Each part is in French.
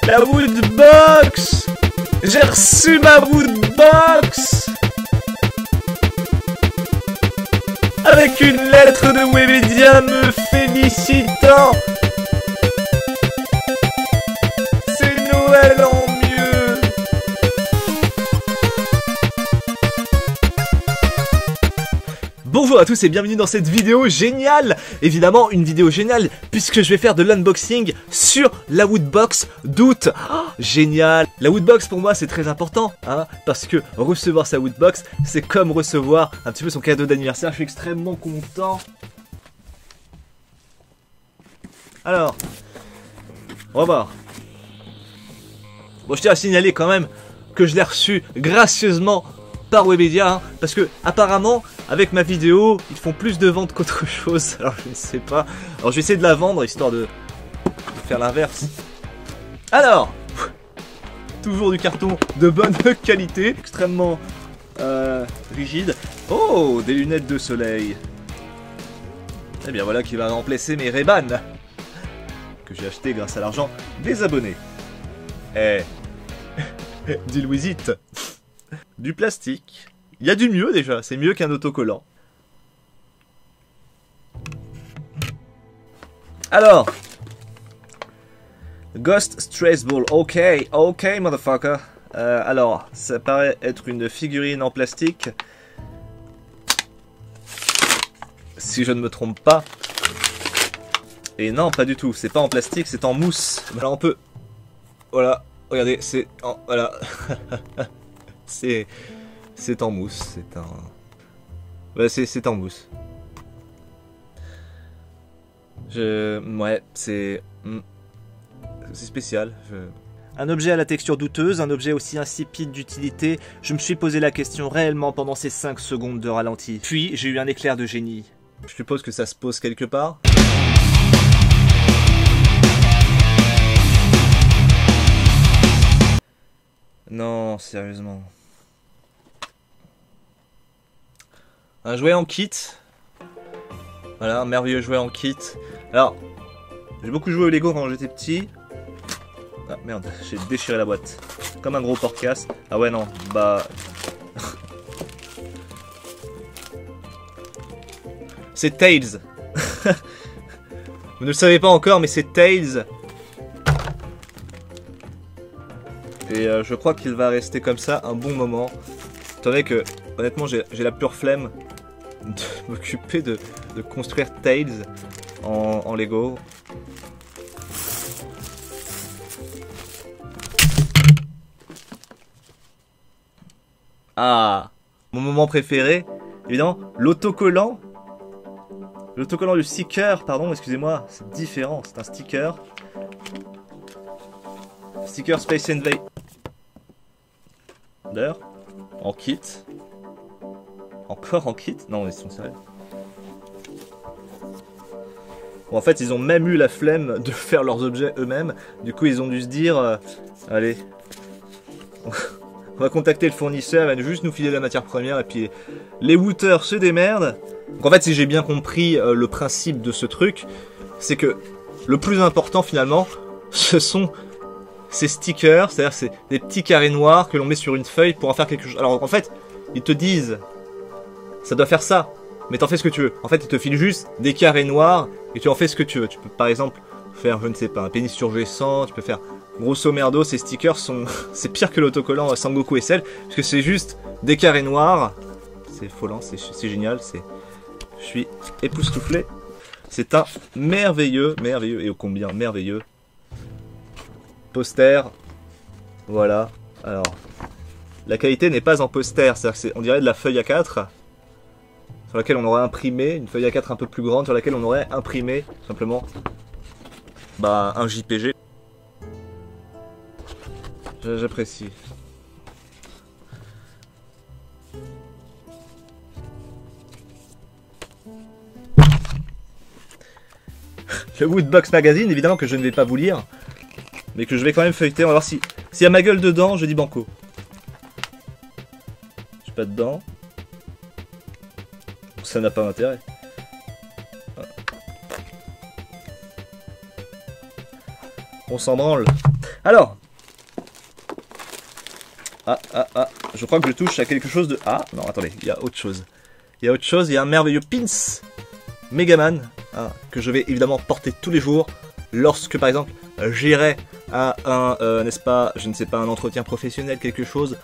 La Woodbox! J'ai reçu ma Woodbox! Avec une lettre de Webedia me félicitant! C'est Noël en mieux! Bonjour à tous et bienvenue dans cette vidéo géniale. Évidemment une vidéo géniale puisque je vais faire de l'unboxing sur la Woodbox d'août. Oh, génial. La Woodbox pour moi c'est très important hein, parce que recevoir sa Woodbox c'est comme recevoir un petit peu son cadeau d'anniversaire. Je suis extrêmement content. Alors, on va voir. Bon, je tiens à signaler quand même que je l'ai reçu gracieusement par Webedia, hein, parce que apparemment avec ma vidéo ils font plus de ventes qu'autre chose, alors je ne sais pas. Alors je vais essayer de la vendre histoire de faire l'inverse. Alors, toujours du carton de bonne qualité, extrêmement rigide. Oh, des lunettes de soleil. Et bien voilà qui va remplacer mes Ray-Ban que j'ai acheté grâce à l'argent des abonnés. Eh, dis-Louis it. Du plastique. Il y a du mieux déjà, c'est mieux qu'un autocollant. Alors, Ghost Stress Ball, ok, motherfucker. Alors, ça paraît être une figurine en plastique. Si je ne me trompe pas. Et non, pas du tout, c'est pas en plastique, c'est en mousse. Alors on peut... Voilà, regardez, c'est... Voilà. C'est en mousse, c'est un... Ouais, c'est en mousse. Ouais, c'est spécial. Un objet à la texture douteuse, un objet aussi insipide d'utilité. Je me suis posé la question réellement pendant ces 5 secondes de ralenti. Puis, j'ai eu un éclair de génie. Je suppose que ça se pose quelque part. Non, sérieusement. Un jouet en kit. Voilà, un merveilleux jouet en kit. Alors, j'ai beaucoup joué au Lego quand j'étais petit. Ah merde, j'ai déchiré la boîte. Comme un gros porte-casse. Ah ouais, non, bah... c'est Tails. Vous ne le savez pas encore, mais c'est Tails. Et je crois qu'il va rester comme ça un bon moment. Étant donné que, honnêtement, j'ai la pure flemme de m'occuper de construire Tails en Lego. Ah, mon moment préféré, évidemment, l'autocollant. L'autocollant du sticker, pardon, excusez-moi, c'est différent, c'est un sticker. Sticker Space Invader. En kit. Encore en kit? Non, ils sont sérieux. Bon, en fait, ils ont même eu la flemme de faire leurs objets eux-mêmes. Du coup, ils ont dû se dire allez, on va contacter le fournisseur, il va juste nous filer la matière première. Et puis, les wooters se démerdent. Donc, en fait, si j'ai bien compris le principe de ce truc, c'est que le plus important, finalement, ce sont ces stickers, c'est-à-dire c'est des petits carrés noirs que l'on met sur une feuille pour en faire quelque chose. Alors, en fait, ils te disent ça doit faire ça, mais t'en fais ce que tu veux. En fait, ils te filent juste des carrés noirs et tu en fais ce que tu veux. Tu peux par exemple faire, je ne sais pas, un pénis surgissant, tu peux faire grosso merdo, ces stickers sont... c'est pire que l'autocollant Sangoku SL, parce que c'est juste des carrés noirs. C'est affolant, c'est génial, je suis époustouflé. C'est un merveilleux, et ô combien merveilleux poster. Voilà, alors... La qualité n'est pas en poster, c'est-à-dire on dirait de la feuille A4 sur laquelle on aurait imprimé, une feuille A4 un peu plus grande sur laquelle on aurait imprimé tout simplement bah, un JPG. J'apprécie. Le Woodbox Magazine, évidemment que je ne vais pas vous lire, mais que je vais quand même feuilleter. On va voir s'il y a ma gueule dedans, je dis banco. Je suis pas dedans. Ça n'a pas d'intérêt. On s'en branle. Alors. Je crois que je touche à quelque chose de... Ah, non, attendez, il y a autre chose. Il y a un merveilleux pins Megaman, hein, que je vais évidemment porter tous les jours lorsque, par exemple, j'irai à un, n'est-ce pas, je ne sais pas, un entretien professionnel, quelque chose.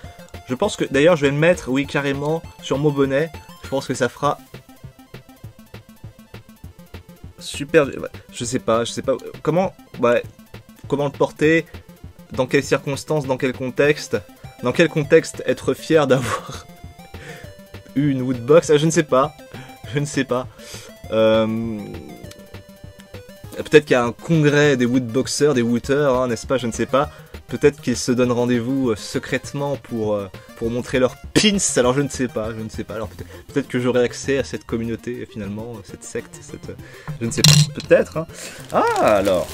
Je pense que, d'ailleurs, je vais le mettre, oui, carrément, sur mon bonnet. Je pense que ça fera... super... Je sais pas, comment... Ouais, comment le porter, dans quelles circonstances, dans quel contexte être fier d'avoir une woodbox, je ne sais pas. Peut-être qu'il y a un congrès des woodboxers, des wooters, hein, n'est-ce pas, je ne sais pas. Peut-être qu'ils se donnent rendez-vous secrètement pour montrer leurs pins, alors je ne sais pas. Alors peut-être que j'aurai accès à cette communauté, finalement, cette secte, je ne sais pas, peut-être. Hein. Ah, alors,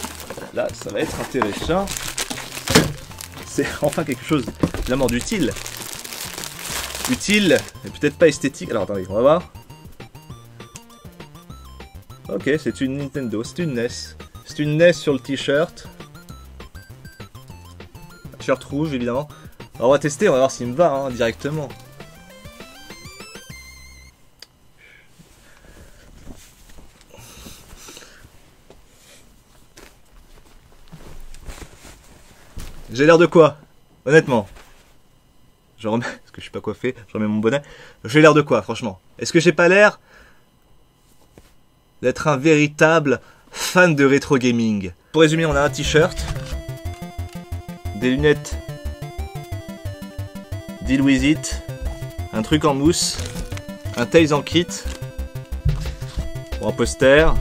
là, ça va être intéressant. C'est enfin quelque chose, évidemment, d'utile. Utile, mais peut-être pas esthétique. Alors attendez, on va voir. Ok, c'est une Nintendo, c'est une NES. C'est une NES sur le t-shirt. T-shirt rouge, évidemment. Alors on va tester, on va voir s'il me va, hein, directement. J'ai l'air de quoi? Honnêtement. Je remets, parce que je suis pas coiffé, je remets mon bonnet. J'ai l'air de quoi, franchement? Est-ce que j'ai pas l'air d'être un véritable fan de rétro gaming? Pour résumer, on a un t-shirt, des lunettes Deal With It, un truc en mousse, un Tales en kit, un poster,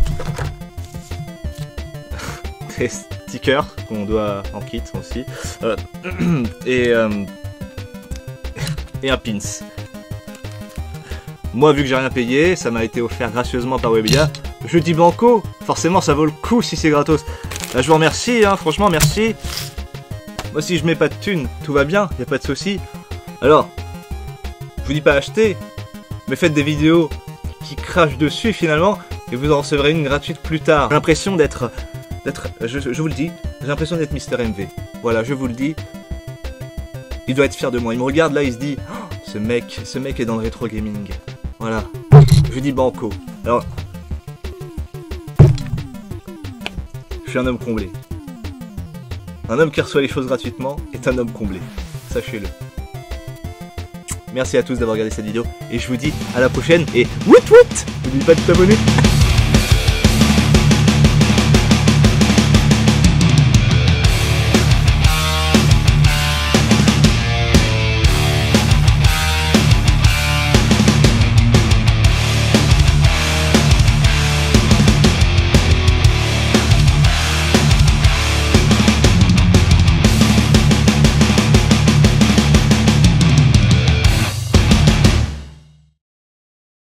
des stickers qu'on doit en kit aussi, et un pins. Moi, vu que j'ai rien payé, ça m'a été offert gracieusement par Webedia. Je dis banco, forcément ça vaut le coup si c'est gratos. Là, je vous remercie, hein, franchement merci. Moi si je mets pas de thunes, tout va bien, y a pas de souci. Alors, je vous dis pas acheter, mais faites des vidéos qui crachent dessus finalement, et vous en recevrez une gratuite plus tard. J'ai l'impression d'être, je vous le dis, j'ai l'impression d'être Mister MV. Voilà, je vous le dis. Il doit être fier de moi. Il me regarde là, il se dit, oh, ce mec est dans le rétro gaming. Voilà. Je dis banco. Alors, je suis un homme comblé. Un homme qui reçoit les choses gratuitement est un homme comblé. Sachez-le. Merci à tous d'avoir regardé cette vidéo et je vous dis à la prochaine et wout wout! N'oubliez pas de t'abonner.